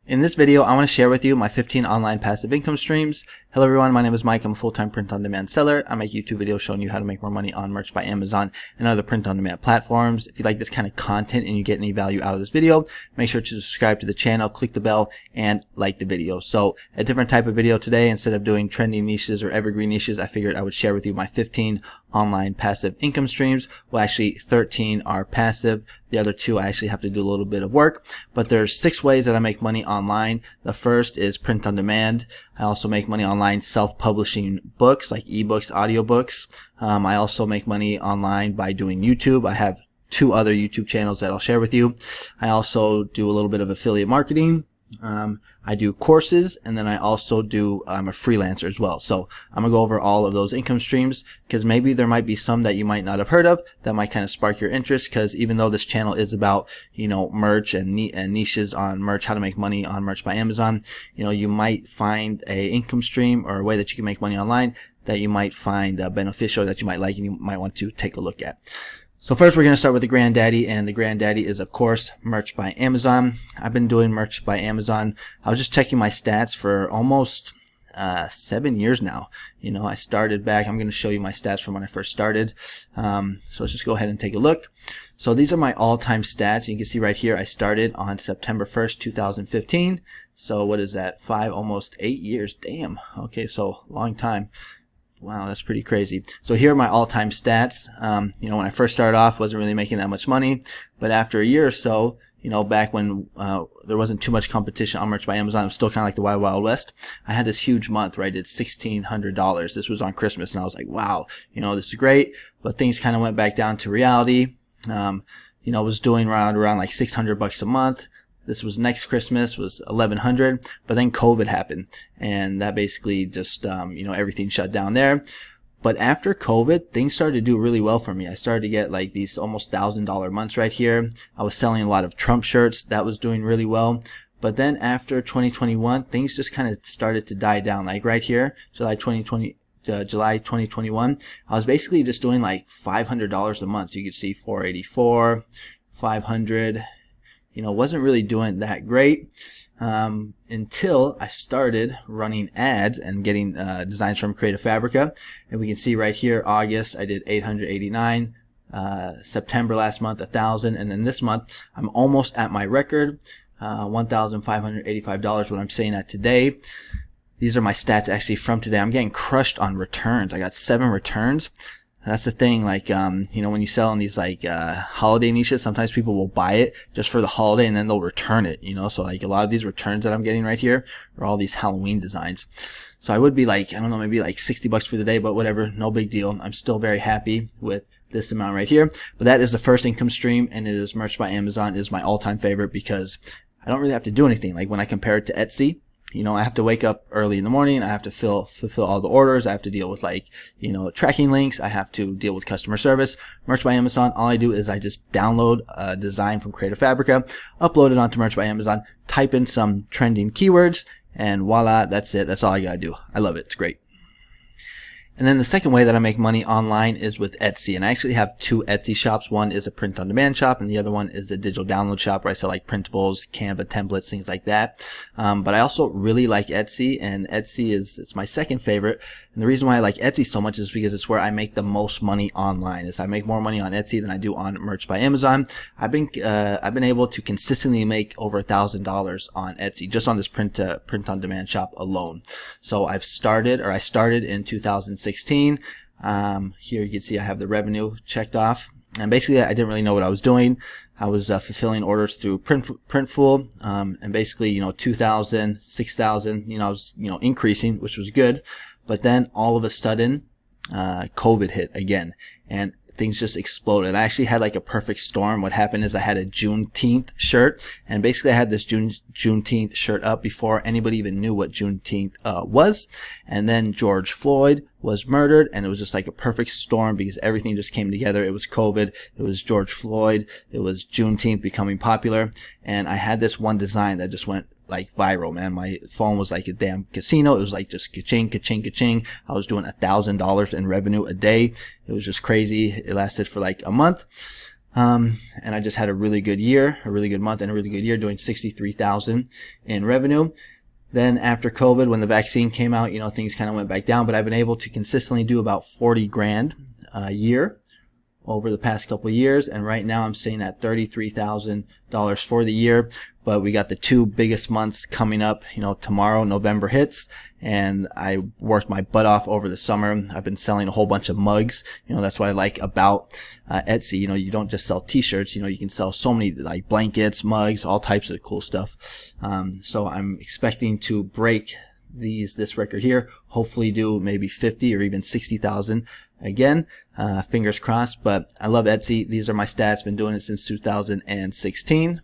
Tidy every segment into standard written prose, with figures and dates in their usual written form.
In this video, I want to share with you my 15 online passive income streams. Hello everyone, my name is Mike. I'm a full-time print-on-demand seller. I make YouTube videos showing you how to make more money on Merch by Amazon and other print-on-demand platforms. If you like this kind of content and you get any value out of this video, make sure to subscribe to the channel, click the bell, and like the video. So a different type of video today. Instead of doing trending niches or evergreen niches, I figured I would share with you my 15 online passive income streams. Well, actually 13 are passive. The other two I actually have to do a little bit of work, but there's 6 ways that I make money online. The first is print on demand. I also make money online self-publishing books like ebooks, audiobooks. I also make money online by doing YouTube. I have 2 other YouTube channels that I'll share with you. I also do a little bit of affiliate marketing. I do courses, and then I also do, I'm a freelancer as well. So I'm gonna go over all of those income streams because maybe there might be some that you might not have heard of that might kind of spark your interest, because even though this channel is about, merch and niches on merch, how to make money on Merch by Amazon, you might find a income stream or a way that you can make money online that you might find beneficial, that you might like, and you might want to take a look at. So first we're going to start with the granddaddy, and the granddaddy is of course Merch by Amazon. I've been doing Merch by Amazon. I was just checking my stats for almost 7 years now. I started back, I'm going to show you my stats from when I first started. So let's just go ahead and take a look. So these are my all-time stats. You can see right here I started on September 1st, 2015. So what is that? Almost 8 years. Damn. Okay, so long time. Wow, that's pretty crazy. So here are my all-time stats. When I first started off, wasn't really making that much money, but after a year or so, back when there wasn't too much competition on Merch by Amazon, it was still kind of like the Wild Wild West. I had this huge month where I did $1,600. This was on Christmas, and I was like, wow, this is great. But things kind of went back down to reality. I was doing around like $600 a month. This was next Christmas, was $1,100, but then COVID happened, and that basically just, everything shut down there. But after COVID, things started to do really well for me. I started to get like these almost $1,000 months right here. I was selling a lot of Trump shirts. That was doing really well. But then after 2021, things just kind of started to die down. Like right here, July 2021, I was basically just doing like $500 a month. So you could see 484, 500. Wasn't really doing that great until I started running ads and getting designs from Creative Fabrica. And we can see right here, August, I did 889, September last month, 1,000, and then this month, I'm almost at my record, $1,585, what I'm saying at today. These are my stats actually from today. I'm getting crushed on returns. I got 7 returns. That's the thing, like, when you sell in these, like, holiday niches, sometimes people will buy it just for the holiday and then they'll return it, so, like, a lot of these returns that I'm getting right here are all these Halloween designs. So I would be like, I don't know, maybe like $60 for the day, but whatever, no big deal. I'm still very happy with this amount right here. But that is the first income stream, and it is Merch by Amazon. It is my all-time favorite because I don't really have to do anything. Like, when I compare it to Etsy, I have to wake up early in the morning. I have to fulfill all the orders. I have to deal with tracking links. I have to deal with customer service. Merch by Amazon, all I do is I just download a design from Creative Fabrica, upload it onto Merch by Amazon, type in some trending keywords, and voila, that's it. That's all I gotta do. I love it. It's great. And then the second way that I make money online is with Etsy. And I actually have 2 Etsy shops. One is a print-on-demand shop, and the other one is a digital download shop where I sell like printables, Canva templates, things like that. But I also really like Etsy, and Etsy it's my second favorite. And the reason why I like Etsy so much is because it's where I make the most money online. I make more money on Etsy than I do on Merch by Amazon. I've been able to consistently make over $1,000 on Etsy just on this print-on-demand shop alone. So I started in 2016. Here you can see I have the revenue checked off, and basically I didn't really know what I was doing. I was fulfilling orders through Printful, and basically 2,000, 6,000. I was increasing, which was good. But then all of a sudden, COVID hit again, and things just exploded. I actually had like a perfect storm. What happened is I had a Juneteenth shirt, and basically I had this Juneteenth shirt up before anybody even knew what Juneteenth was. And then George Floyd was murdered, and it was just like a perfect storm because everything just came together. It was COVID, it was George Floyd, it was Juneteenth becoming popular, and I had this one design that just went like viral, man. My phone was like a damn casino. It was like just ka-ching, ka-ching, ka-ching. I was doing $1,000 in revenue a day. It was just crazy. It lasted for like a month. And I just had a really good year, a really good month, and a really good year, doing 63,000 in revenue. Then after COVID, when the vaccine came out, things kind of went back down, but I've been able to consistently do about 40 grand a year over the past couple of years. And right now I'm sitting at $33,000 for the year. But we got the 2 biggest months coming up. Tomorrow November hits, and I worked my butt off over the summer. I've been selling a whole bunch of mugs. That's what I like about Etsy. You don't just sell t-shirts. You can sell so many, like blankets, mugs, all types of cool stuff. So I'm expecting to break this record here. Hopefully do maybe 50 or even 60,000 again. Fingers crossed. But I love Etsy. These are my stats. Been doing it since 2016.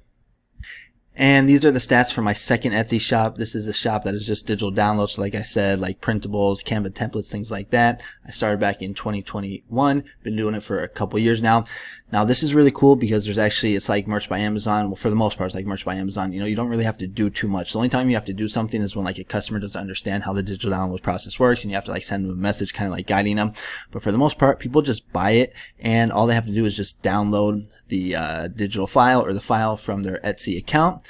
And these are the stats for my second Etsy shop. This is a shop that is just digital downloads. So like I said, like printables, Canva templates, things like that. I started back in 2021. Been doing it for a couple years now. Now this is really cool because it's like Merch by Amazon. Well, for the most part, it's like Merch by Amazon. You don't really have to do too much. The only time you have to do something is when like a customer doesn't understand how the digital download process works, and you have to like send them a message kind of like guiding them. But for the most part, people just buy it, and all they have to do is just download the digital file or the file from their Etsy account.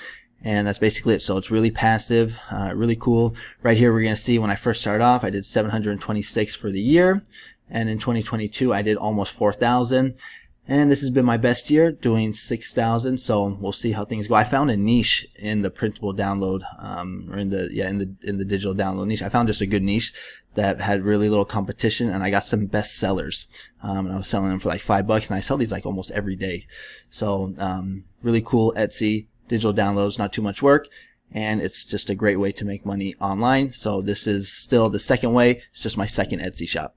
And that's basically it. So it's really passive, really cool. Right here, we're going to see when I first started off, I did 726 for the year. And in 2022, I did almost 4,000. And this has been my best year, doing 6,000. So we'll see how things go. I found a niche in the printable download, or in the digital download niche. I found just a good niche that had really little competition, and I got some best sellers. And I was selling them for like $5, and I sell these like almost every day. So, really cool Etsy, digital downloads, not too much work. And it's just a great way to make money online. So this is still the second way. It's just my second Etsy shop.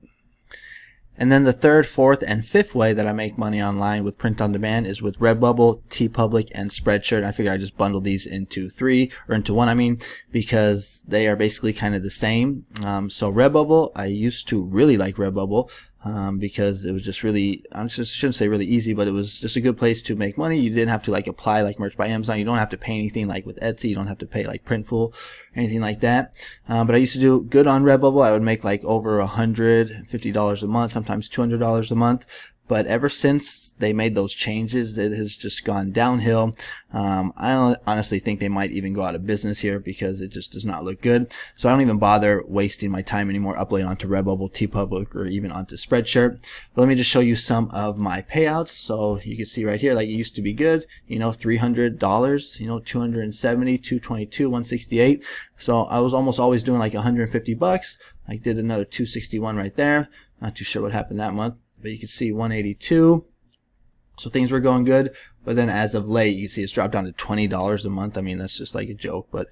And then the third, fourth, and fifth way that I make money online with print on demand is with Redbubble, TeePublic, and Spreadshirt. I figure I just bundle these into one, because they are basically kind of the same. So Redbubble, I used to really like Redbubble, because it was just really, shouldn't say really easy, but it was just a good place to make money. You didn't have to like apply like Merch by Amazon. You don't have to pay anything like with Etsy. You don't have to pay like Printful or anything like that. But I used to do good on Redbubble. I would make like over $150 a month, sometimes $200 a month. But ever since they made those changes, it has just gone downhill. I honestly think they might even go out of business here because it just does not look good. So I don't even bother wasting my time anymore uploading onto Redbubble, TeePublic, or even onto Spreadshirt. But let me just show you some of my payouts. So you can see right here, like it used to be good, $300, $270, $222, $168. So I was almost always doing like $150. I did another $261 right there. Not too sure what happened that month, but you can see $182. So things were going good, but then as of late, you can see it's dropped down to $20 a month. I mean, that's just like a joke, but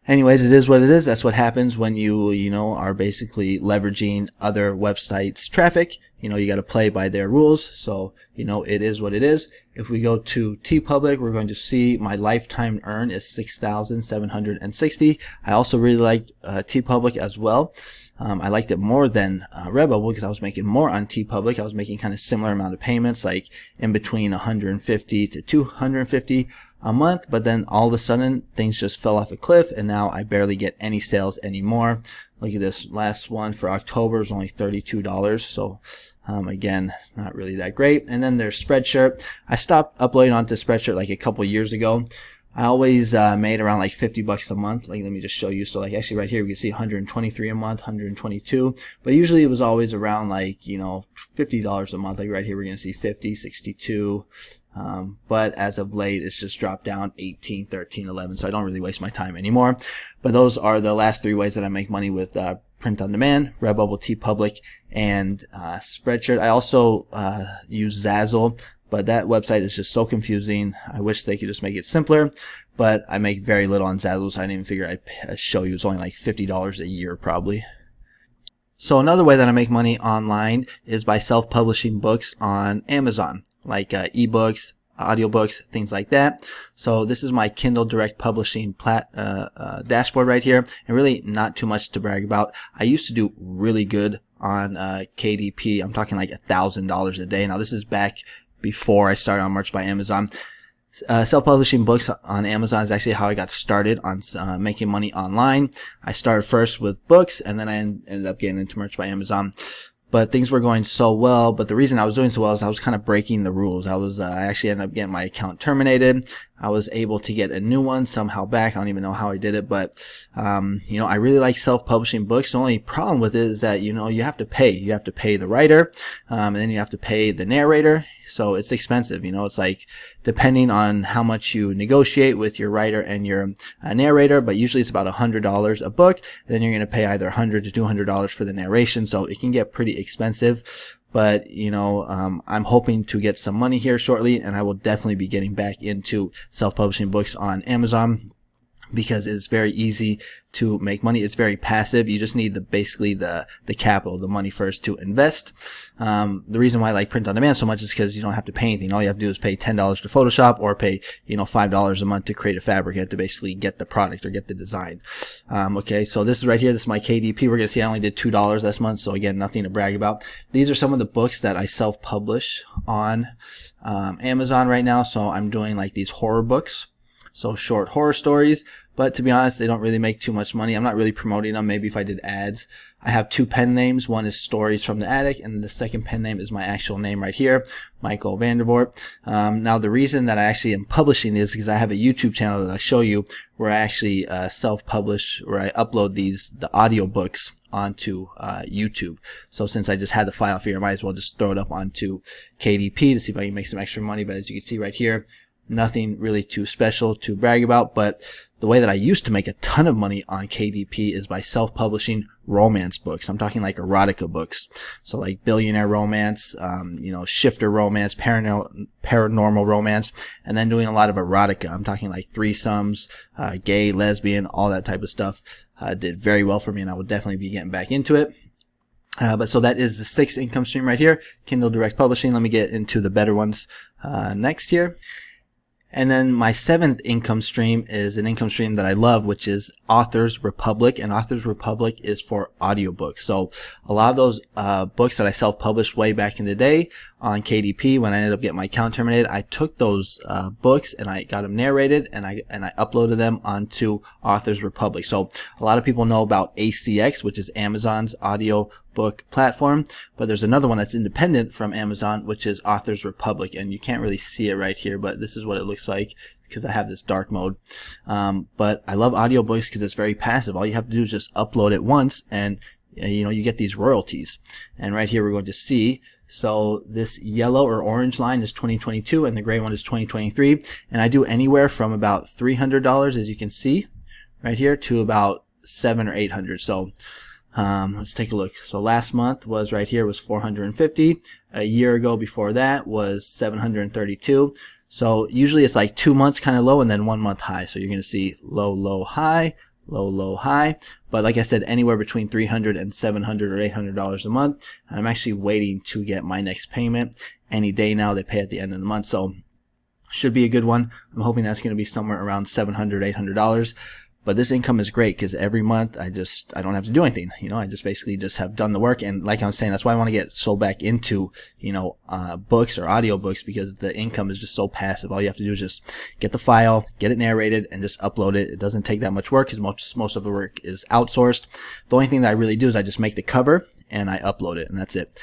anyways, it is what it is. That's what happens when you are basically leveraging other websites' traffic. You got to play by their rules. So, it is what it is. If we go to TeePublic, we're going to see my lifetime earn is 6,760. I also really like TeePublic as well. I liked it more than Redbubble because I was making more on TeePublic. I was making kind of similar amount of payments, like in between 150 to 250 a month. But then all of a sudden, things just fell off a cliff, and now I barely get any sales anymore. Look at this last one for October is only $32. So again, not really that great. And then there's Spreadshirt. I stopped uploading onto Spreadshirt like a couple years ago. I always made around like $50 a month. Like, let me just show you. So like actually right here, we can see 123 a month, 122. But usually it was always around like, $50 a month. Like right here, we're going to see 50, 62. But as of late, it's just dropped down 18, 13, 11. So I don't really waste my time anymore. But those are the last three ways that I make money with print on demand: Redbubble, TeePublic, and Spreadshirt. I also use Zazzle, but that website is just so confusing. I wish they could just make it simpler, but I make very little on Zazzle, so I didn't even figure I'd show you. It's only like $50 a year probably. So another way that I make money online is by self-publishing books on Amazon, like ebooks, audiobooks, things like that. So this is my Kindle Direct Publishing dashboard right here, and really not too much to brag about. I used to do really good on KDP. I'm talking like $1,000 a day. Now this is back before I started on Merch by Amazon. Self-publishing books on Amazon is actually how I got started on making money online. I started first with books, and then I ended up getting into Merch by Amazon. but things were going so well. But the reason I was doing so well is I was kind of breaking the rules. I actually ended up getting my account terminated. I was able to get a new one somehow back. I don't even know how I did it, but I really like self-publishing books. The only problem with it is that you have to pay. You have to pay the writer, and then you have to pay the narrator. So it's expensive. It's like depending on how much you negotiate with your writer and your narrator, but usually it's about $100 a book. And then you're going to pay either $100 to $200 for the narration. So it can get pretty expensive. But, I'm hoping to get some money here shortly, and I will definitely be getting back into self-publishing books on Amazon, because it's very easy to make money. It's very passive. You just need basically the capital, the money first to invest. The reason why I like print on demand so much is because you don't have to pay anything. All you have to do is pay $10 to Photoshop, or pay, $5 a month to create a fabricant to basically get the product or get the design. Okay. So this is right here. This is my KDP. We're going to see I only did $2 last month. So again, nothing to brag about. These are some of the books that I self-publish on, Amazon right now. So I'm doing like these horror books. So short horror stories, but to be honest, they don't really make too much money. I'm not really promoting them. Maybe if I did ads. I have two pen names. One is Stories from the Attic, and the second pen name is my actual name right here, Michael Vandervoort. Now the reason that I actually am publishing this is because I have a YouTube channel that I show you where I actually self-publish, where I upload the audiobooks onto YouTube. So since I just had the file here, I might as well just throw it up onto KDP to see if I can make some extra money. But as you can see right here, nothing really too special to brag about. But the way that I used to make a ton of money on KDP is by self-publishing romance books. I'm talking like erotica books. So like billionaire romance, shifter romance, paranormal romance, and then doing a lot of erotica. I'm talking like threesomes, gay, lesbian, all that type of stuff. Did very well for me, and I will definitely be getting back into it. But so that is the sixth income stream right here, Kindle Direct Publishing. Let me get into the better ones next here. And then my seventh income stream is an income stream that I love, which is Authors Republic. And Authors Republic is for audiobooks. So a lot of those books that I self-published way back in the day on KDP, when I ended up getting my account terminated, I took those books and I got them narrated, and I uploaded them onto Authors Republic. So a lot of people know about ACX, which is Amazon's audio book platform, but there's another one that's independent from Amazon, which is Authors Republic, and you can't really see it right here, but this is what it looks like because I have this dark mode. But I love audiobooks because it's very passive. All you have to do is just upload it once, and you get these royalties. And right here we're going to see, so this yellow or orange line is 2022 and the gray one is 2023, and I do anywhere from about $300, as you can see right here, to about $700 or $800. So let's take a look. So last month was right here was 450. A year ago before that was 732. So usually it's like 2 months kind of low and then 1 month high. So you're going to see low, low, high, low, low, high. But like I said, anywhere between $300 and $700 or $800 a month. And I'm actually waiting to get my next payment any day now. They pay at the end of the month. So should be a good one. I'm hoping that's going to be somewhere around $700, $800. But this income is great because every month I don't have to do anything. I just basically just have done the work. And like I was saying, that's why I want to get so back into, books or audiobooks, because the income is just so passive. All you have to do is just get the file, get it narrated, and just upload it. It doesn't take that much work because most of the work is outsourced. The only thing that I really do is I just make the cover and I upload it, and that's it.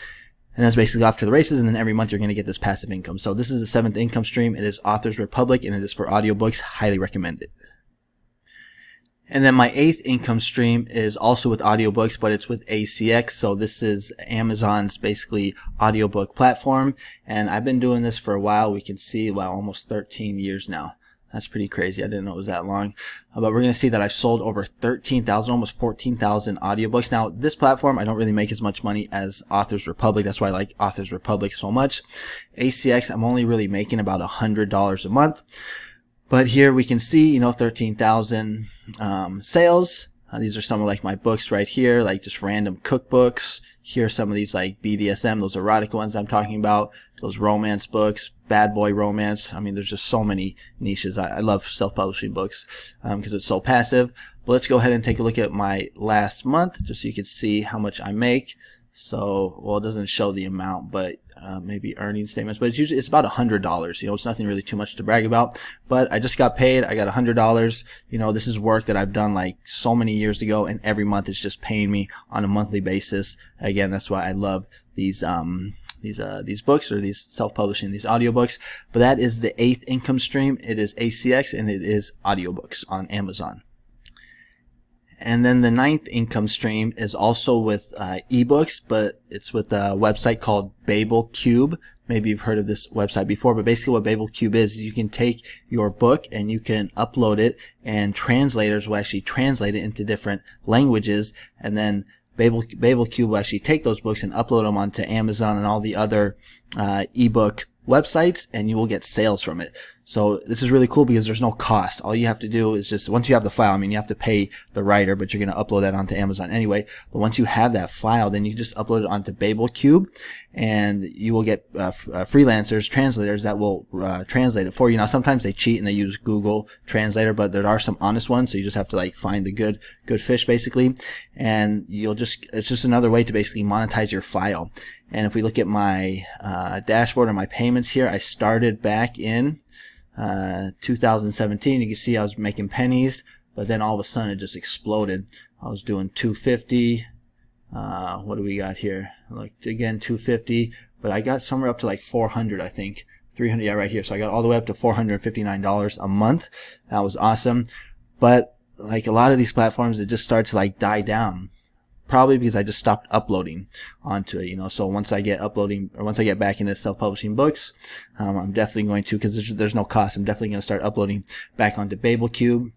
And that's basically off to the races, and then every month you're going to get this passive income. So this is the seventh income stream. It is Authors Republic, and it is for audiobooks. Highly recommend it. And then my eighth income stream is also with audiobooks, but it's with ACX. So this is Amazon's basically audiobook platform. And I've been doing this for a while. We can see, almost 13 years now. That's pretty crazy. I didn't know it was that long. But we're going to see that I've sold over 13,000, almost 14,000 audiobooks. Now, this platform, I don't really make as much money as Authors Republic. That's why I like Authors Republic so much. ACX, I'm only really making about $100 a month. But here we can see, 13,000 sales. These are some of like my books right here, like just random cookbooks. Here are some of these like BDSM, those erotic ones I'm talking about, those romance books, bad boy romance. I mean, there's just so many niches. I love self-publishing books because it's so passive. But let's go ahead and take a look at my last month just so you can see how much I make. So, well, it doesn't show the amount, but maybe earning statements. But it's about $100. You know, it's nothing really too much to brag about. But I just got paid. I got $100. You know, this is work that I've done like so many years ago, and every month it's just paying me on a monthly basis. Again, that's why I love these books, or these self-publishing, these audiobooks. But that is the 8th income stream. It is ACX, and it is audiobooks on Amazon. And then the 9th income stream is also with ebooks, but it's with a website called Babel Cube. Maybe you've heard of this website before, but basically what Babel Cube is you can take your book and you can upload it, and translators will actually translate it into different languages, and then Babel Cube will actually take those books and upload them onto Amazon and all the other ebook websites, and you will get sales from it. So this is really cool because there's no cost. All you have to do is just, once you have the file, I mean, you have to pay the writer, but you're going to upload that onto Amazon anyway. But once you have that file, then you just upload it onto Babel Cube, and you will get freelancers, translators that will translate it for you. Now, sometimes they cheat and they use Google Translator, but there are some honest ones, so you just have to like find the good fish basically, and it's just another way to basically monetize your file. And if we look at my dashboard or my payments here, I started back in 2017. You can see I was making pennies, but then all of a sudden it just exploded. I was doing 250. What do we got here? Like, again, 250, but I got somewhere up to like 400, I think. 300, yeah, right here. So I got all the way up to $459 a month. That was awesome. But like a lot of these platforms, it just started to like die down. Probably because I just stopped uploading onto it, you know. So once I get back into self-publishing books, I'm definitely going to, because there's no cost, I'm definitely going to start uploading back onto Babel Cube.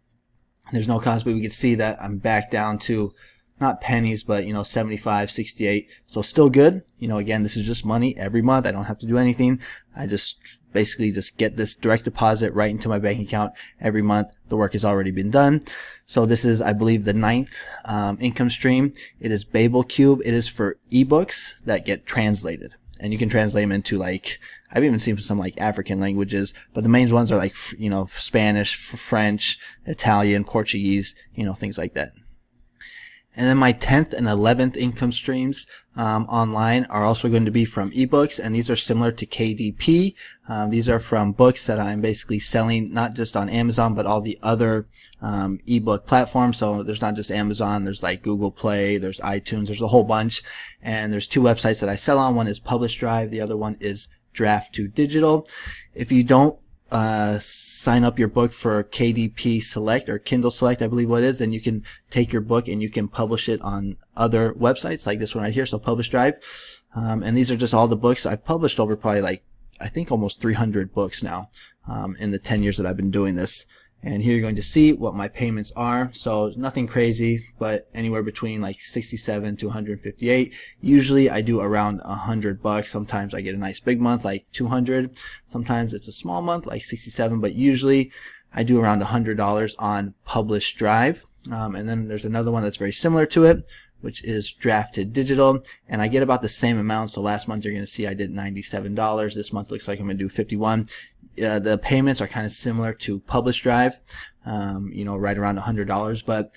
There's no cost, but we can see that I'm back down to not pennies, but, you know, 75, 68. So still good. You know, again, this is just money every month. I don't have to do anything. I just basically just get this direct deposit right into my bank account every month. The work has already been done. So this is, I believe, the 9th income stream. It is Babel Cube. It is for ebooks that get translated, and you can translate them into, like, I've even seen some like African languages, but the main ones are like, you know, Spanish, French, Italian, Portuguese, you know, things like that. And then my 10th and 11th income streams online are also going to be from ebooks, and these are similar to KDP. These are from books that I'm basically selling not just on Amazon, but all the other ebook platforms. So there's not just Amazon, there's like Google Play, there's iTunes, there's a whole bunch. And there's 2 websites that I sell on. One is Publish Drive, the other one is Draft to Digital. If you don't sign up your book for KDP Select or Kindle Select, I believe what it is, then you can take your book and you can publish it on other websites like this one right here, so Publish Drive. And these are just all the books I've published over probably like, I think almost 300 books now in the 10 years that I've been doing this. And here you're going to see what my payments are. So nothing crazy, but anywhere between like 67 to 158. Usually I do around $100. Sometimes I get a nice big month like 200. Sometimes it's a small month like 67, but usually I do around $100 on Publish Drive. And then there's another one that's very similar to it, which is Draft to Digital, and I get about the same amount. So last month you're going to see I did $97. This month looks like I'm going to do $51. The payments are kind of similar to Publish Drive, you know, right around $100, but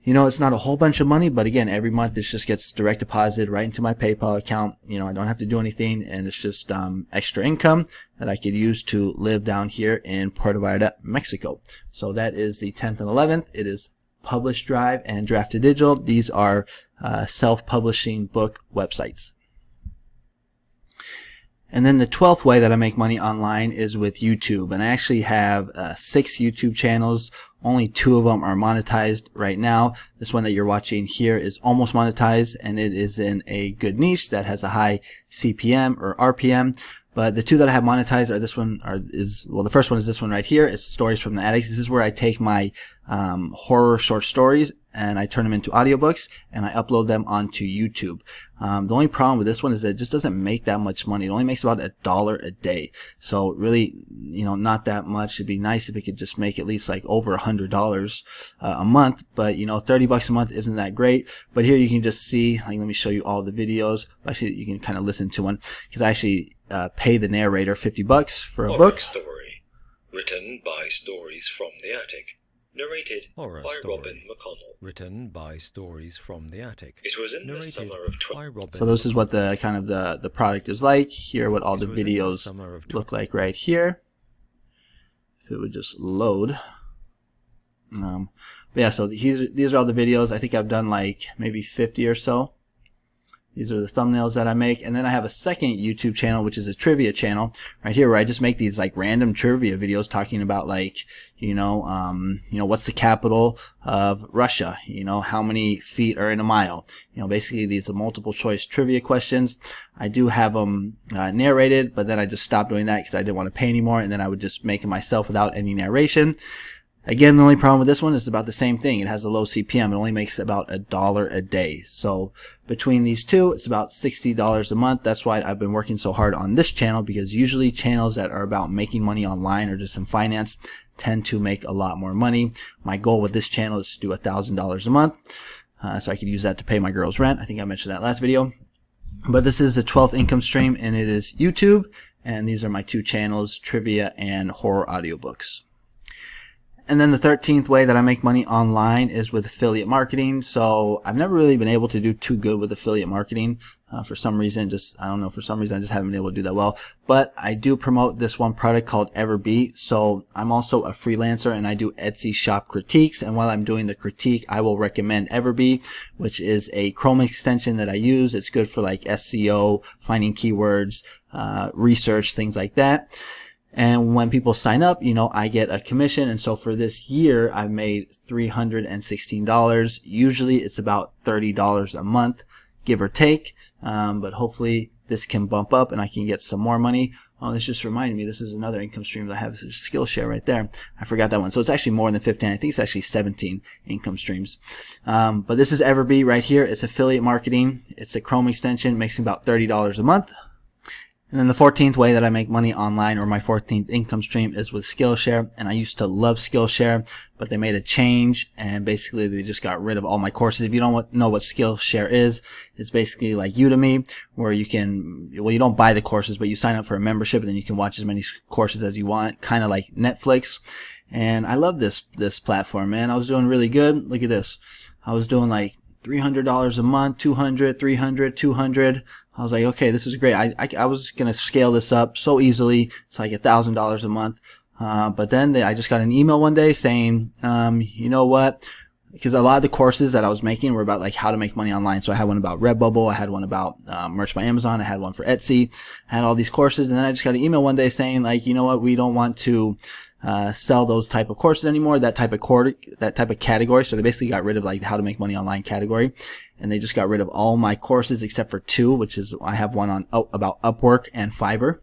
you know, it's not a whole bunch of money, but again, every month this just gets direct deposited right into my PayPal account. You know, I don't have to do anything, and it's just extra income that I could use to live down here in Puerto Vallarta, Mexico. So that is the 10th and 11th. It is Publish Drive and Draft to Digital. These are self-publishing book websites. And then the 12th way that I make money online is with YouTube. And I actually have 6 YouTube channels. Only 2 of them are monetized right now. This one that you're watching here is almost monetized, and it is in a good niche that has a high CPM or RPM. But the 2 that I have monetized are the first one is this one right here. It's Stories from the Attics. This is where I take my horror short stories and I turn them into audiobooks and I upload them onto YouTube. The only problem with this one is that it just doesn't make that much money. It only makes about $1 a day. So really, you know, not that much. It'd be nice if it could just make at least like over $100 a month. But you know, $30 a month isn't that great. But here you can just see, like, let me show you all the videos. Actually, you can kind of listen to one because I actually pay the narrator $50 for a book. Story, written by Stories from the Attic. Narrated Horror by story. Robin McConnell. Written by Stories from the Attic. It was in the Narrated summer of by Robin So this is what McConnell. the kind of the product is like. Here what all It the was in the videos summer of look like right here. If it would just load. But yeah, so these are all the videos. I think I've done like maybe 50 or so. These are the thumbnails that I make. And then I have a second YouTube channel, which is a trivia channel right here, where I just make these like random trivia videos talking about like, what's the capital of Russia? How many feet are in a mile? Basically these are multiple choice trivia questions. I do have them narrated, but then I just stopped doing that because I didn't want to pay anymore. And then I would just make it myself without any narration. Again, the only problem with this one is about the same thing. It has a low CPM. It only makes about $1 a day. So between these two, it's about $60 a month. That's why I've been working so hard on this channel, because usually channels that are about making money online or just in finance tend to make a lot more money. My goal with this channel is to do $1,000 a month. So I could use that to pay my girl's rent. I think I mentioned that last video. But this is the 12th income stream, and it is YouTube. And these are my two channels, trivia and horror audiobooks. And then the 13th way that I make money online is with affiliate marketing. So I've never really been able to do too good with affiliate marketing. For some reason, I just haven't been able to do that well. But I do promote this one product called Everbee. So I'm also a freelancer and I do Etsy shop critiques. And while I'm doing the critique, I will recommend Everbee, which is a Chrome extension that I use. It's good for like SEO, finding keywords, research, things like that. And when people sign up, I get a commission. And so for this year, I've made $316. Usually it's about $30 a month, give or take. But hopefully this can bump up and I can get some more money. Oh, this just reminded me, this is another income stream that I have, Skillshare right there. I forgot that one. So it's actually more than 15. I think it's actually 17 income streams. But this is Everbee right here. It's affiliate marketing. It's a Chrome extension. It makes me about $30 a month. And then the 14th way that I make money online, or my 14th income stream, is with Skillshare. And I used to love Skillshare, but they made a change and basically they just got rid of all my courses. If you don't know what Skillshare is, it's basically like Udemy, where you don't buy the courses, but you sign up for a membership and then you can watch as many courses as you want, kind of like Netflix. And I love this platform, man. I was doing really good. Look at this. I was doing like $300 a month, $200, $300, $200. I was like, okay, this is great. I was going to scale this up so easily. It's like $1,000 a month. But then I just got an email one day saying, you know what? Because a lot of the courses that I was making were about like how to make money online. So I had one about Redbubble. I had one about Merch by Amazon. I had one for Etsy. I had all these courses. And then I just got an email one day saying like, you know what? We don't want to sell those type of courses anymore, that type of category. So they basically got rid of like how to make money online category. And they just got rid of all my courses except for two, which is I have one on about Upwork and Fiverr.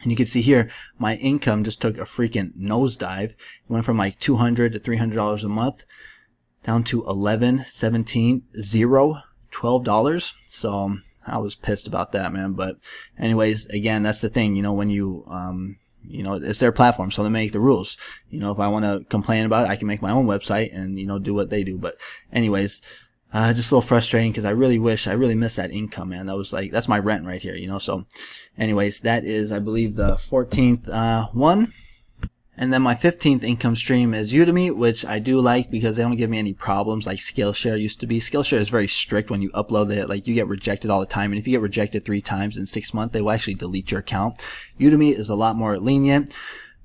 And you can see here, my income just took a freaking nosedive. It went from like $200 to $300 a month down to $11, $17, $0, $12. So I was pissed about that, man. But anyways, again, that's the thing, when you, it's their platform, so they make the rules. If I want to complain about it, I can make my own website and, do what they do. But anyways, just a little frustrating because I really miss that income, man. That's my rent right here, So anyways, that is, I believe, the 14th one. And then my 15th income stream is Udemy, which I do like because they don't give me any problems like Skillshare used to be. Skillshare is very strict when you upload it. Like, you get rejected all the time. And if you get rejected 3 times in 6 months, they will actually delete your account. Udemy is a lot more lenient.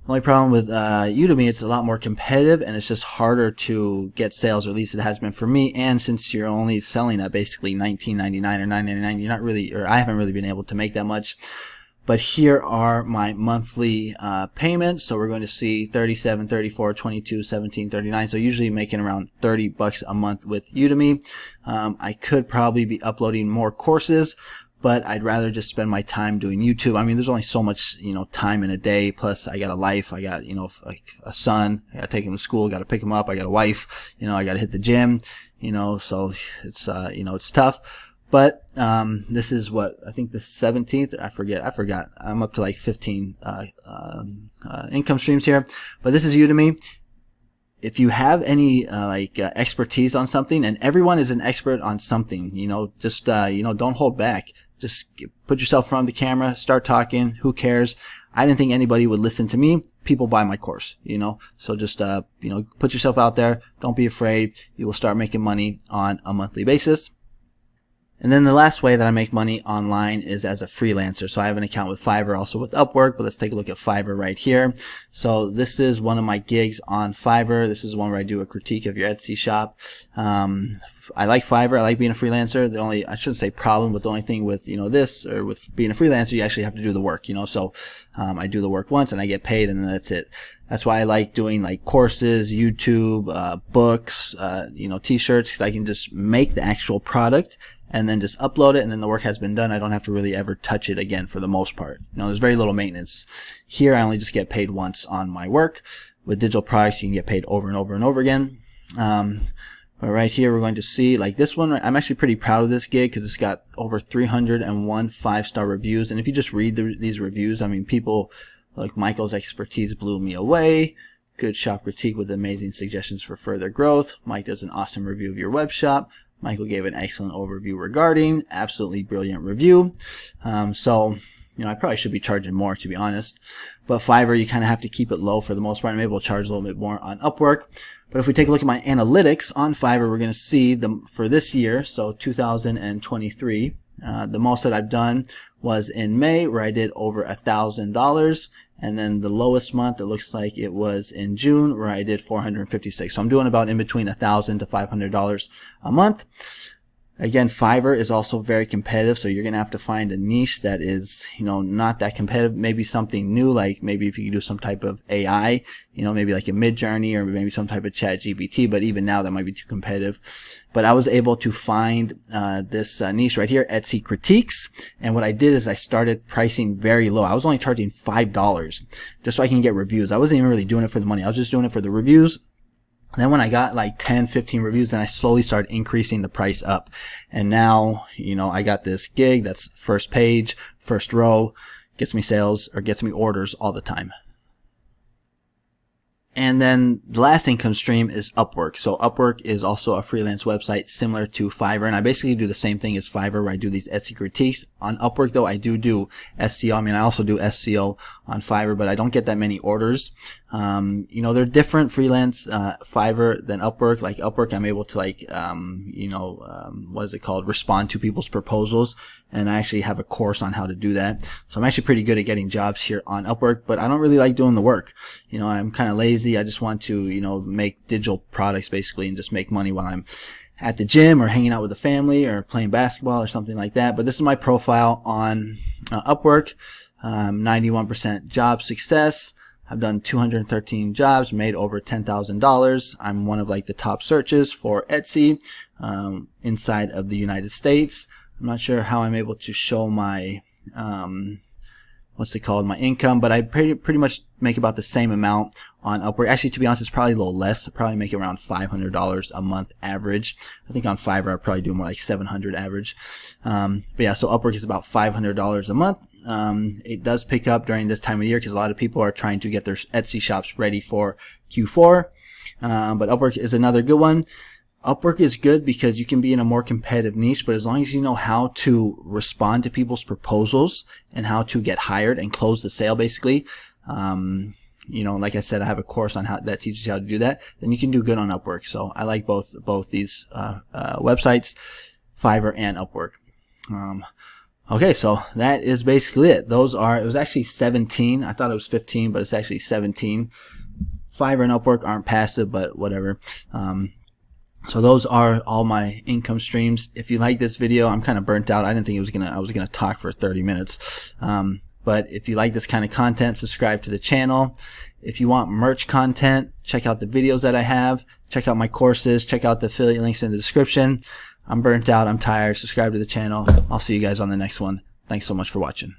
The only problem with Udemy, it's a lot more competitive and it's just harder to get sales, or at least it has been for me. And since you're only selling at basically $19.99 or $9.99, you're not really, or I haven't really been able to make that much. But here are my monthly payments. So we're going to see 37, 34, 22, 17, 39. So usually making around $30 a month with Udemy. I could probably be uploading more courses, but I'd rather just spend my time doing YouTube. I mean, there's only so much, time in a day. Plus, I got a life. I got, like a son. I got to take him to school. Got to pick him up. I got a wife. I got to hit the gym. So it's, it's tough. But this is what I think the 17th. I forgot. I'm up to like 15 income streams here. But this is Udemy. If you have any expertise on something, and everyone is an expert on something, just don't hold back. Just put yourself in front of the camera, start talking. Who cares? I didn't think anybody would listen to me. People buy my course, you know. So just you know, put yourself out there. Don't be afraid. You will start making money on a monthly basis. And then the last way that I make money online is as a freelancer. So I have an account with Fiverr, also with Upwork, but let's take a look at Fiverr right here. So this is one of my gigs on Fiverr. This is one where I do a critique of your Etsy shop. I like Fiverr. I like being a freelancer. The only, I shouldn't say problem, but the only thing with, you know, this, or with being a freelancer, you actually have to do the work, you know. So I do the work once and I get paid, and then that's it. That's why I like doing like courses, YouTube, books, you know, t-shirts, because I can just make the actual product and then just upload it, and then the work has been done. I don't have to really ever touch it again for the most part. You know, there's very little maintenance. Here, I only just get paid once on my work. With digital products, you can get paid over and over and over again. But right here, we're going to see, like this one, I'm actually pretty proud of this gig because it's got over 301 5-star reviews. And if you just read these reviews, I mean, people like Michael's expertise blew me away. Good shop critique with amazing suggestions for further growth. Mike does an awesome review of your web shop. Michael gave an excellent overview regarding. Absolutely brilliant review. So, you know, I probably should be charging more, to be honest. But Fiverr, you kind of have to keep it low for the most part. I'm able to charge a little bit more on Upwork. But if we take a look at my analytics on Fiverr, we're going to see for this year, so 2023, the most that I've done was in May, where I did over $1,000. And then the lowest month, it looks like it was in June, where I did $456. So I'm doing about in between $1,000 to $500 a month. Again, Fiverr is also very competitive, so you're going to have to find a niche that is, you know, not that competitive. Maybe something new, like maybe if you could do some type of AI, you know, maybe like a Midjourney or maybe some type of ChatGPT, but even now that might be too competitive. But I was able to find this niche right here, Etsy Critiques, and what I did is I started pricing very low. I was only charging $5 just so I can get reviews. I wasn't even really doing it for the money. I was just doing it for the reviews. And then when I got like 10, 15 reviews, then I slowly started increasing the price up. And now, you know, I got this gig that's first page, first row, gets me sales or gets me orders all the time. And then the last income stream is Upwork. So Upwork is also a freelance website similar to Fiverr. And I basically do the same thing as Fiverr, where I do these Etsy critiques. On Upwork, though, I do SEO. I mean, I also do SEO on Fiverr, but I don't get that many orders. You know, they're different freelance, Fiverr than Upwork. Like Upwork, I'm able to what is it called? Respond to people's proposals. And I actually have a course on how to do that. So I'm actually pretty good at getting jobs here on Upwork, but I don't really like doing the work. You know, I'm kind of lazy. I just want to, you know, make digital products basically and just make money while I'm at the gym or hanging out with the family or playing basketball or something like that. But this is my profile on Upwork. 91% job success. I've done 213 jobs, made over $10,000. I'm one of like the top searches for Etsy inside of the United States. I'm not sure how I'm able to show my my income, but I pretty much make about the same amount on Upwork. Actually, to be honest, it's probably a little less. I probably make around $500 a month average. I think on Fiverr I probably do more like $700 average. But yeah, so Upwork is about $500 a month. It does pick up during this time of year because a lot of people are trying to get their Etsy shops ready for Q4. But Upwork is another good one. Upwork is good because you can be in a more competitive niche, but as long as you know how to respond to people's proposals and how to get hired and close the sale, basically, you know, like I said, I have a course on how that teaches you how to do that, then you can do good on Upwork. So I like both these websites, Fiverr and Upwork. Okay, so that is basically it. It was actually 17. I thought it was 15, but it's actually 17. Fiverr and Upwork aren't passive, but whatever. So those are all my income streams. If you like this video, I'm kind of burnt out. I didn't think I was gonna talk for 30 minutes. But if you like this kind of content, subscribe to the channel. If you want merch content, check out the videos that I have. Check out my courses. Check out the affiliate links in the description. I'm burnt out. I'm tired. Subscribe to the channel. I'll see you guys on the next one. Thanks so much for watching.